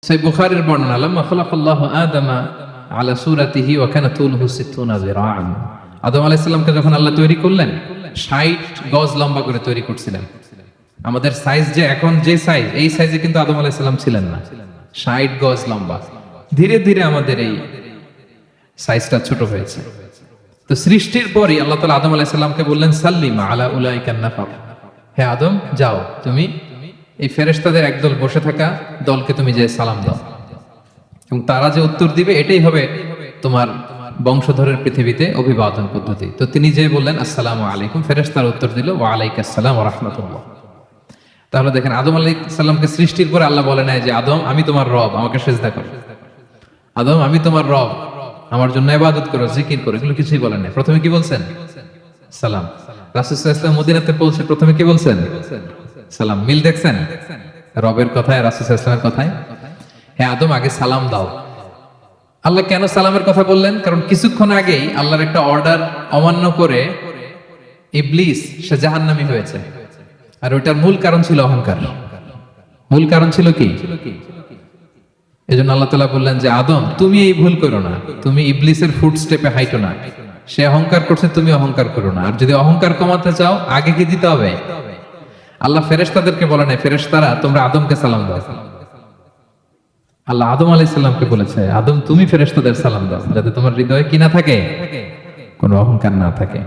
সেই বুখারীর বর্ণনা, লাম্মা খালাকাল্লাহু আদামা আলা সূরাতিহি ওয়া কানা তুলহু 60 যিরাআন। আদম আলাইহিস সালামকে যখন আল্লাহ তৈরি করলেন 60 গজ লম্বা করে তৈরি করছিলেন। আমাদের সাইজ যে এখন যে সাইজ, এই সাইজে কিন্তু আদম আলাইহিস সালাম ছিলেন না। 60 গজ লম্বা। ধীরে ধীরে আমাদের এই সাইজটা ছোট হয়েছে। তো সৃষ্টির পরই আল্লাহ তাআলা আদম আলাইহিস সালামকে বললেন, সাল্লিম আলা উলাইকান নাফার। হে আদম, যাও তুমি এই ফেরেশতাদের একদল বসে থাকা দলকে তুমি যে সালাম দাও, এবং তারা যে উত্তর দিবে এটাই হবে তোমার বংশধরের পৃথিবীতে অভিবাদন পদ্ধতি। তো তিনি যে বললেন আসসালামু আলাইকুম, ফেরেশতারা উত্তর দিল ওয়া আলাইকাস সালাম ওয়া রাহমাতুল্লাহ। তাহলে দেখেন, আদম আলাইহিস সালামকে সৃষ্টির পরে আল্লাহ বলে নাই যে আদম আমি তোমার রব, আমাকে সিজদা করো, আদম আমি তোমার রব, আমার জন্য ইবাদত করো, জিকির করো, এগুলো কিছুই বলেন নাই। প্রথমে কি বলছেন? সালাম। রাসূল সাল্লাল্লাহু আলাইহি ওয়াসাল্লাম মদিনাতে পৌঁছে প্রথমে কি বলছেন? সালাম। মিল দেখছেন রবের কথায় রাসূল সাল্লাল্লাহু আলাইহি ওয়াসাল্লামের কথায়? হে আদম, আগে সালাম দাও। আল্লাহ কেন সালামের কথা বললেন? কারণ কিছুক্ষণ আগেই আল্লাহর একটা অর্ডার অমান্য করে ইবলিস সে জাহান্নামী হয়েছে, আর ওটার মূল কারণ ছিল অহংকার। মূল কারণ ছিল কি? এজন্য আল্লাহ তাআলা বললেন যে আদম তুমি এই ভুল করো না, তুমি ইবলিসের ফুটস্টেপে হাইটো না। সে অহংকার করছে, তুমি অহংকার করো না। আর যদি অহংকার কমাতে চাও আগে কি দিতে হবে? আল্লাহ ফেরেশতাদেরকে বলে নাই ফেরেশতারা তোমরা আদমকে সালাম দাও। আল্লাহ আদম আলাইহিস সালামকে বলেছে আদম তুমি ফেরেশতাদের সালাম দাও, যাতে তোমার হৃদয়ে কি না থাকে, কোনো অহংকার না থাকে।